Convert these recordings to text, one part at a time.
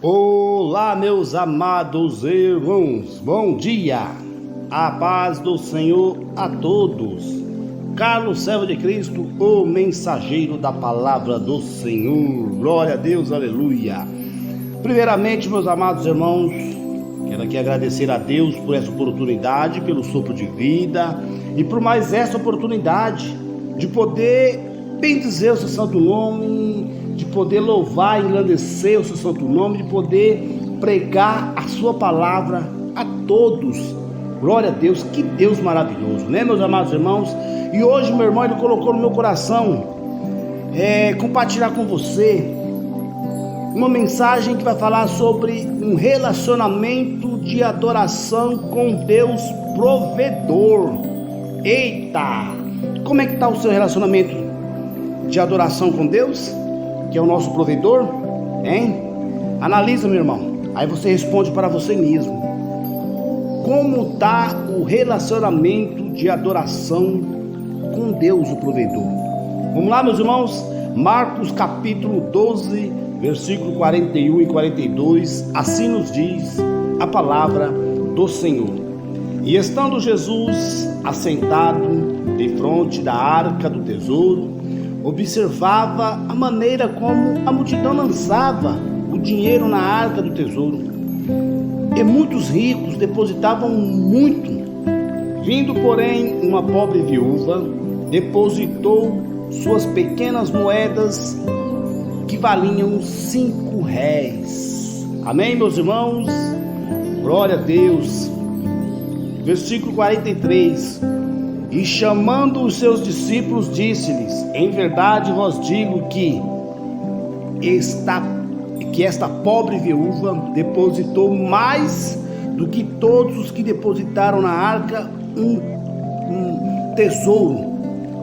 Olá, meus amados irmãos, bom dia, a paz do Senhor a todos. Carlos, servo de Cristo, o mensageiro da palavra do Senhor. Glória a Deus, aleluia. Primeiramente, meus amados irmãos, quero aqui agradecer a Deus por essa oportunidade, pelo sopro de vida e por mais essa oportunidade de poder bendizer o seu santo nome, de poder louvar e engrandecer o seu santo nome, de poder pregar a sua palavra a todos. Glória a Deus, que Deus maravilhoso, né, meus amados irmãos? E hoje, meu irmão, ele colocou no meu coração compartilhar com você uma mensagem que vai falar sobre um relacionamento de adoração com Deus provedor. Eita! Como é que está o seu relacionamento de adoração com Deus, que é o nosso provedor, hein? Analisa, meu irmão, aí você responde para você mesmo. Como está o relacionamento de adoração com Deus, o provedor? Vamos lá, meus irmãos, Marcos capítulo 12, versículo 41 e 42, assim nos diz a palavra do Senhor. E estando Jesus assentado defronte da arca do tesouro, observava a maneira como a multidão lançava o dinheiro na arca do tesouro, e muitos ricos depositavam muito. Vindo, porém, uma pobre viúva, depositou suas pequenas moedas que valiam 5 réis. Amém, meus irmãos? Glória a Deus. Versículo 43. E chamando os seus discípulos, disse-lhes: em verdade vos digo que esta pobre viúva depositou mais do que todos os que depositaram na arca um tesouro,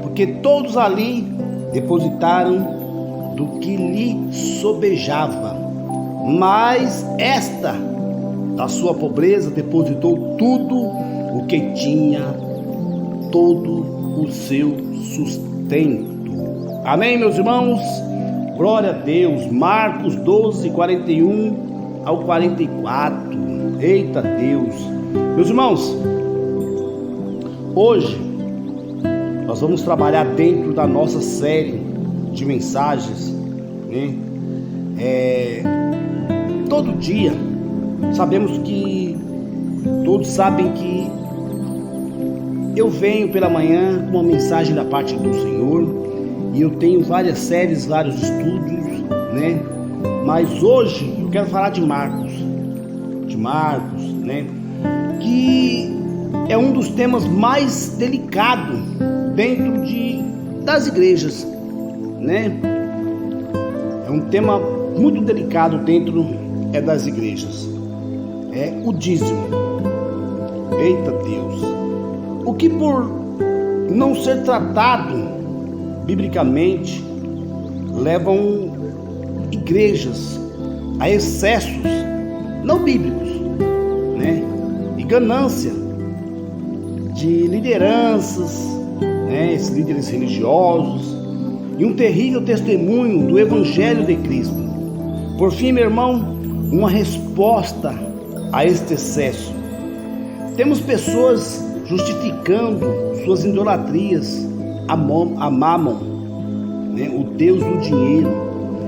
porque todos ali depositaram do que lhe sobejava, mas esta, da sua pobreza, depositou tudo o que tinha, todo o seu sustento. Amém, meus irmãos? Glória a Deus. Marcos 12, 41 ao 44. Eita Deus. Meus irmãos, hoje nós vamos trabalhar dentro da nossa série de mensagens, né? Todo dia, todos sabem que eu venho pela manhã com uma mensagem da parte do Senhor, e eu tenho várias séries, vários estudos, né? Mas hoje eu quero falar de Marcos, né? Que é um dos temas mais delicados dentro das igrejas, né? É um tema muito delicado dentro das igrejas. É o dízimo. Eita Deus! O que por não ser tratado biblicamente levam igrejas a excessos não bíblicos, né? E ganância de lideranças, né? Esses líderes religiosos, e um terrível testemunho do Evangelho de Cristo. Por fim, meu irmão, uma resposta a este excesso. Temos pessoas justificando suas idolatrias a Mamon, né, o Deus do dinheiro,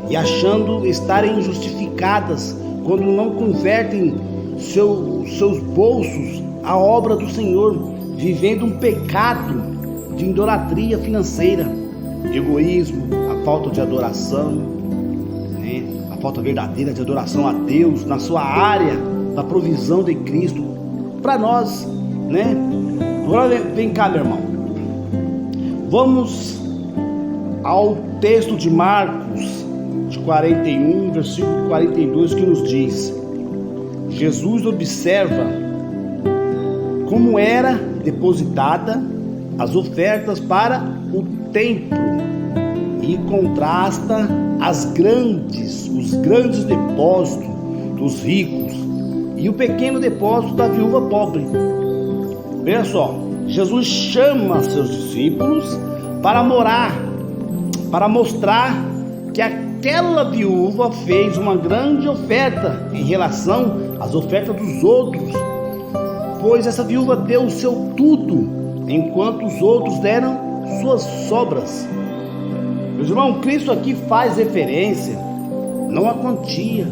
e achando estarem justificadas quando não convertem seus bolsos à obra do Senhor, vivendo um pecado de idolatria financeira, egoísmo, a falta de adoração, né, a falta verdadeira de adoração a Deus na sua área da provisão de Cristo para nós, né? Agora vem cá, meu irmão. Vamos ao texto de Marcos, de 41, versículo 42, que nos diz: Jesus observa como era depositada as ofertas para o templo e contrasta os grandes depósitos dos ricos e o pequeno depósito da viúva pobre. Veja só, Jesus chama seus discípulos para mostrar que aquela viúva fez uma grande oferta em relação às ofertas dos outros, pois essa viúva deu o seu tudo, enquanto os outros deram suas sobras. Meus irmãos, Cristo aqui faz referência não à quantia,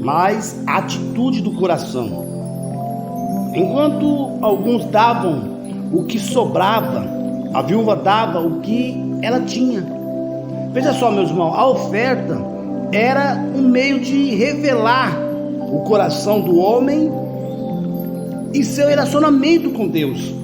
mas à atitude do coração. Enquanto alguns davam o que sobrava, a viúva dava o que ela tinha. Veja só, meus irmãos, a oferta era um meio de revelar o coração do homem e seu relacionamento com Deus.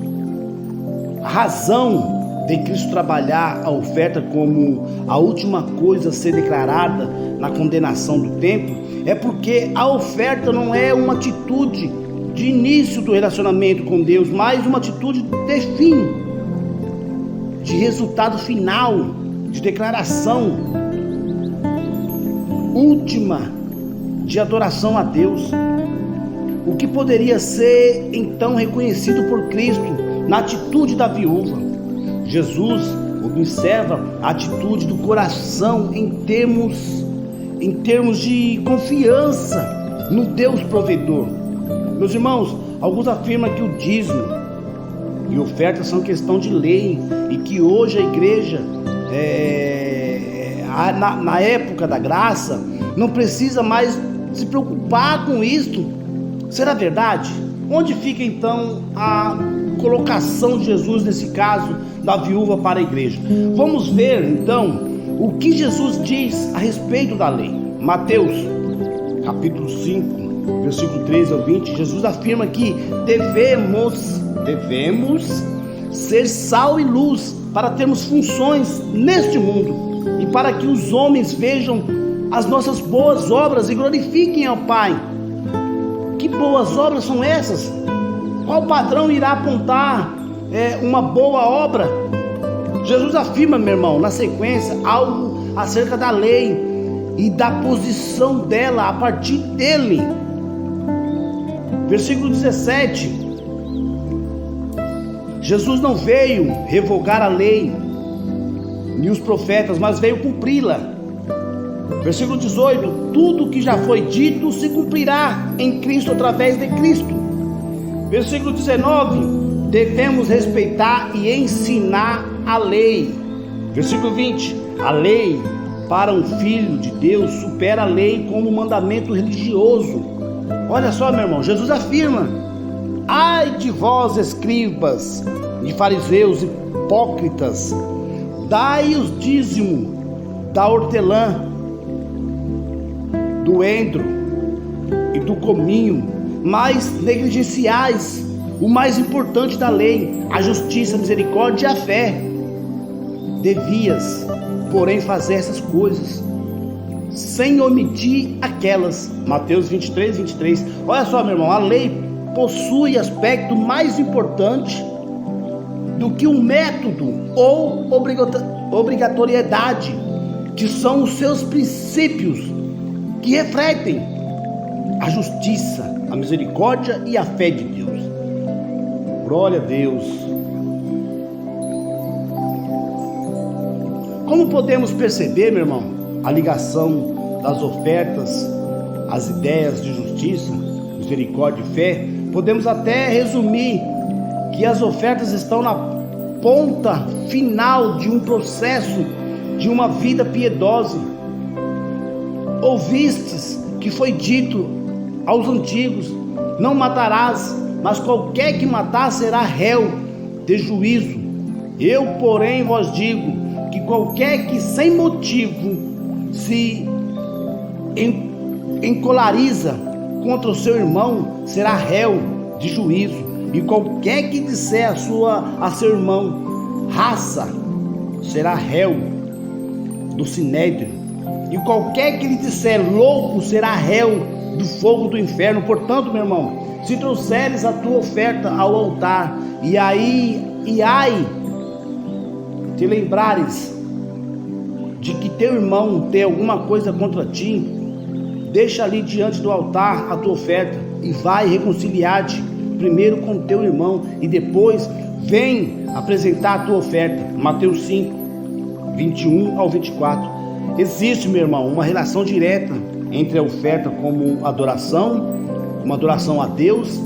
A razão de Cristo trabalhar a oferta como a última coisa a ser declarada na condenação do templo é porque a oferta não é uma atitude de início do relacionamento com Deus, mas uma atitude de fim, de resultado final, de declaração última de adoração a Deus. O que poderia ser então reconhecido por Cristo na atitude da viúva. Jesus observa a atitude do coração em termos de confiança no Deus provedor. Meus irmãos, alguns afirmam que o dízimo e oferta são questão de lei e que hoje a igreja, na época da graça, não precisa mais se preocupar com isto. Será verdade? Onde fica então a colocação de Jesus nesse caso da viúva para a igreja? Vamos ver então o que Jesus diz a respeito da lei. Mateus capítulo 5, versículo 13 ao 20, Jesus afirma que devemos ser sal e luz para termos funções neste mundo e para que os homens vejam as nossas boas obras e glorifiquem ao Pai. Que boas obras são essas? Qual padrão irá apontar uma boa obra? Jesus afirma, meu irmão, na sequência, algo acerca da lei e da posição dela a partir dele. Versículo 17. Jesus não veio revogar a lei e os profetas, mas veio cumpri-la. Versículo 18: tudo que já foi dito se cumprirá em Cristo, através de Cristo. Versículo 19: devemos respeitar e ensinar a lei. Versículo 20: a lei para um filho de Deus supera a lei como mandamento religioso. Olha só, meu irmão, Jesus afirma: ai de vós, escribas e fariseus hipócritas, dai os dízimos da hortelã, do endro e do cominho, mas negligenciais o mais importante da lei, a justiça, a misericórdia e a fé. Devias, porém, fazer essas coisas sem omitir aquelas. Mateus 23, 23. Olha só, meu irmão, a lei possui aspecto mais importante do que um método ou obrigatoriedade, que são os seus princípios, que refletem a justiça, a misericórdia e a fé de Deus. Glória a Deus. Como podemos perceber, meu irmão, a ligação das ofertas às ideias de justiça, misericórdia e fé? Podemos até resumir que as ofertas estão na ponta final de um processo de uma vida piedosa. Ouvistes que foi dito aos antigos: não matarás, mas qualquer que matar será réu de juízo. Eu, porém, vos digo que qualquer que sem motivo se encolariza contra o seu irmão será réu de juízo. E qualquer que disser a seu irmão raça será réu do sinédrio. E qualquer que lhe disser louco será réu do fogo do inferno. Portanto, meu irmão, se trouxeres a tua oferta ao altar e ai te lembrares de que teu irmão tem alguma coisa contra ti, deixa ali diante do altar a tua oferta e vai reconciliar-te primeiro com teu irmão e depois vem apresentar a tua oferta. Mateus 5, 21 ao 24. Existe, meu irmão, uma relação direta entre a oferta como adoração, uma adoração a Deus,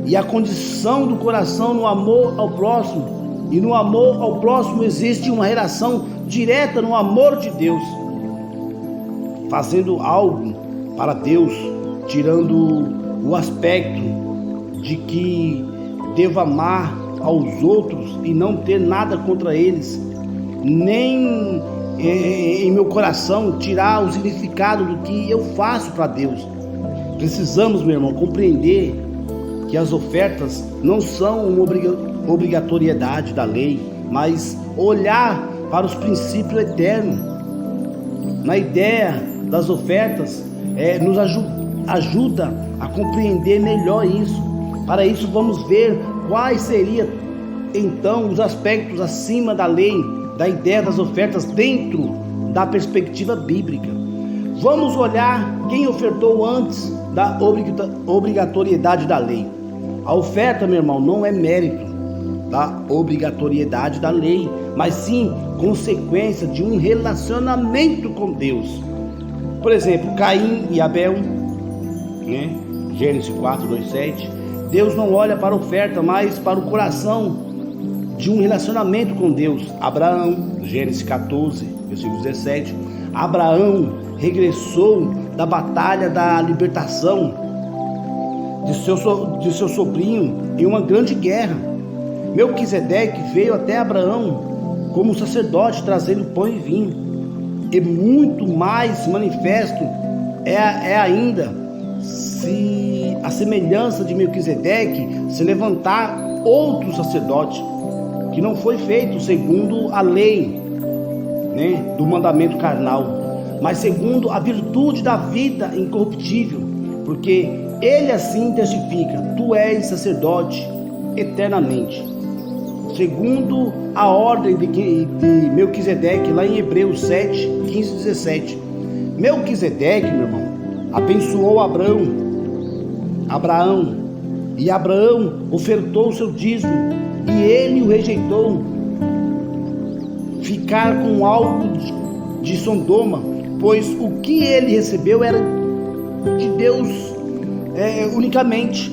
e a condição do coração no amor ao próximo. E no amor ao próximo existe uma relação direta no amor de Deus, fazendo algo para Deus, tirando o aspecto de que devo amar aos outros e não ter nada contra eles, nem em meu coração tirar o significado do que eu faço para Deus. Precisamos, meu irmão, compreender que as ofertas não são uma obrigatoriedade da lei, mas olhar para os princípios eternos. Na ideia das ofertas, nos ajuda a compreender melhor isso. Para isso, vamos ver quais seriam então os aspectos acima da lei, da ideia das ofertas dentro da perspectiva bíblica. Vamos olhar quem ofertou antes da obrigatoriedade da lei. A oferta, meu irmão, não é mérito da obrigatoriedade da lei, mas sim consequência de um relacionamento com Deus. Por exemplo, Caim e Abel, né? Gênesis 4, 2, 7. Deus não olha para a oferta, mas para o coração de um relacionamento com Deus. Abraão, Gênesis 14, versículo 17. Abraão regressou da batalha da libertação de seu sobrinho em uma grande guerra. Melquisedeque veio até Abraão como sacerdote, trazendo pão e vinho. E muito mais manifesto é ainda se a semelhança de Melquisedeque se levantar outro sacerdote, que não foi feito segundo a lei, né, do mandamento carnal, mas segundo a virtude da vida incorruptível, porque ele assim testifica: tu és sacerdote eternamente, segundo a ordem de Melquisedeque, lá em Hebreus 7, 15 e 17. Melquisedeque, meu irmão, abençoou Abraão, e Abraão ofertou o seu dízimo, e ele o rejeitou. Ficar com algo de Sodoma, pois o que ele recebeu era de Deus unicamente.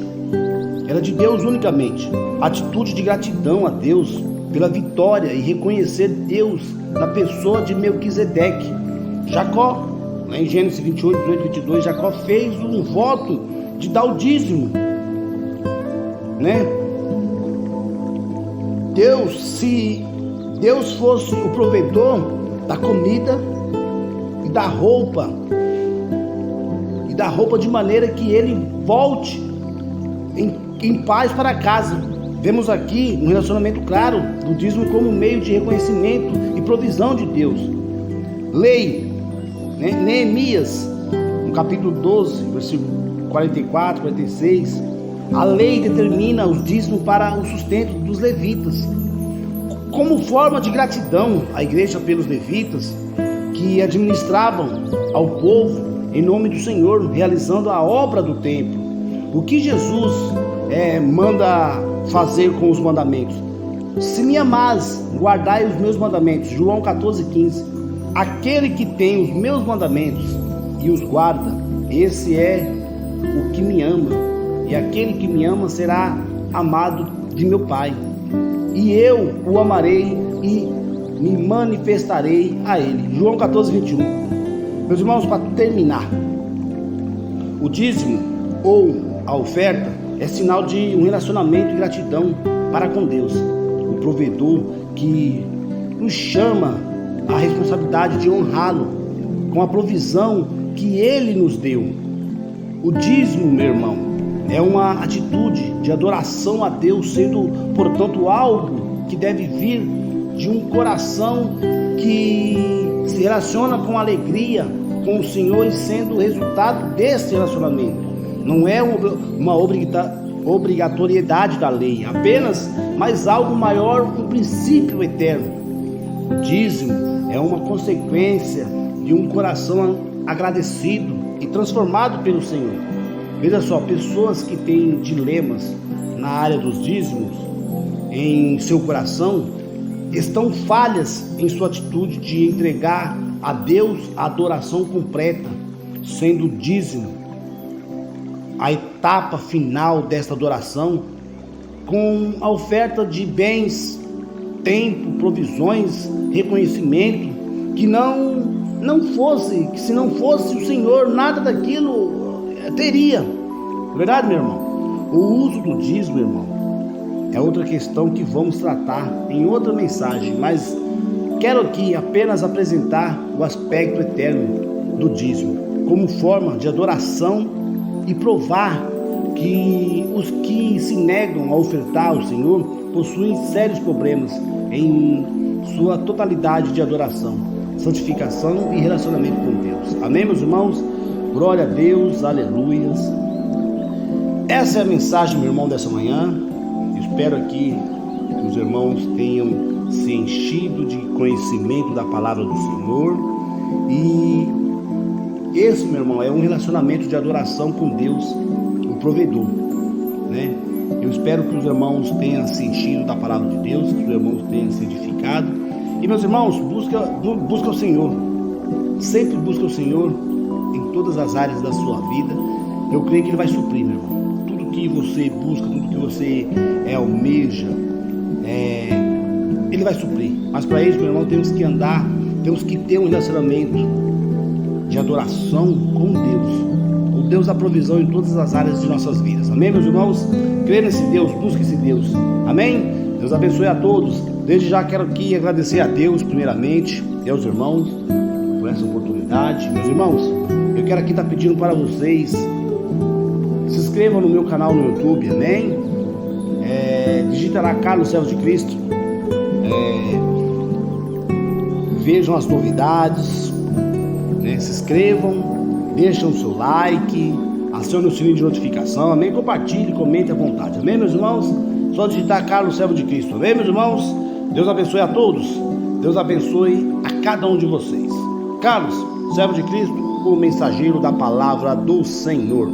Era de Deus unicamente. Atitude de gratidão a Deus pela vitória e reconhecer Deus na pessoa de Melquisedeque. Jacó, lá em Gênesis 28, 18, 22, Jacó fez um voto de dar o dízimo, né? Se Deus fosse o provedor da comida e da roupa, de maneira que ele volte em paz para casa. Vemos aqui um relacionamento claro do dízimo como meio de reconhecimento e provisão de Deus. Lei, né? Neemias, no capítulo 12, versículo 44, 46, a lei determina os dízimos para o sustento dos levitas. Como forma de gratidão à igreja pelos levitas, que administravam ao povo em nome do Senhor, realizando a obra do templo. O que Jesus manda fazer com os mandamentos? Se me amais, guardai os meus mandamentos. João 14, 15. Aquele que tem os meus mandamentos e os guarda, esse é o que me ama. E aquele que me ama será amado de meu Pai. E eu o amarei e me manifestarei a ele. João 14, 21. Meus irmãos, para terminar, o dízimo ou a oferta é sinal de um relacionamento de gratidão para com Deus, o provedor, que nos chama a responsabilidade de honrá-lo com a provisão que ele nos deu. O dízimo, meu irmão, é uma atitude de adoração a Deus, sendo, portanto, algo que deve vir de um coração que se relaciona com alegria com o Senhor e sendo o resultado desse relacionamento. Não é uma obrigatoriedade da lei, apenas, mas algo maior, um princípio eterno. O dízimo é uma consequência de um coração agradecido e transformado pelo Senhor. Veja só, pessoas que têm dilemas na área dos dízimos em seu coração estão falhas em sua atitude de entregar a Deus a adoração completa, sendo o dízimo a etapa final desta adoração, com a oferta de bens, tempo, provisões, reconhecimento, que se não fosse o Senhor, nada daquilo teria. Verdade, meu irmão? O uso do dízimo, irmão, é outra questão que vamos tratar em outra mensagem, mas quero aqui apenas apresentar o aspecto eterno do dízimo, como forma de adoração, e provar que os que se negam a ofertar ao Senhor possuem sérios problemas em sua totalidade de adoração, santificação e relacionamento com Deus. Amém, meus irmãos? Glória a Deus, aleluias. Essa é a mensagem, meu irmão, dessa manhã. Espero aqui que os irmãos tenham se enchido de conhecimento da palavra do Senhor. E esse, meu irmão, é um relacionamento de adoração com Deus, o provedor, né? Eu espero que os irmãos tenham se enchido da palavra de Deus, que os irmãos tenham se edificado. E, meus irmãos, busca o Senhor. Sempre busca o Senhor em todas as áreas da sua vida. Eu creio que Ele vai suprir, meu irmão. Tudo que você busca, tudo que você almeja, Ele vai suprir. Mas para isso, meu irmão, temos que ter um relacionamento de adoração com Deus, o Deus da provisão em todas as áreas de nossas vidas. Amém, meus irmãos? Crê nesse Deus, busque esse Deus. Amém? Deus abençoe a todos. Desde já quero aqui agradecer a Deus primeiramente e aos irmãos por essa oportunidade. Meus irmãos, eu quero aqui estar pedindo para vocês: se inscrevam no meu canal no YouTube, amém? Digita lá Carlos Servo de Cristo. Vejam as novidades, né? Se inscrevam, deixem o seu like, acione o sininho de notificação, amém? Compartilhe, comente à vontade, amém, meus irmãos? Só digitar Carlos Servo de Cristo, amém, meus irmãos? Deus abençoe a todos, Deus abençoe a cada um de vocês. Carlos Servo de Cristo, o mensageiro da palavra do Senhor.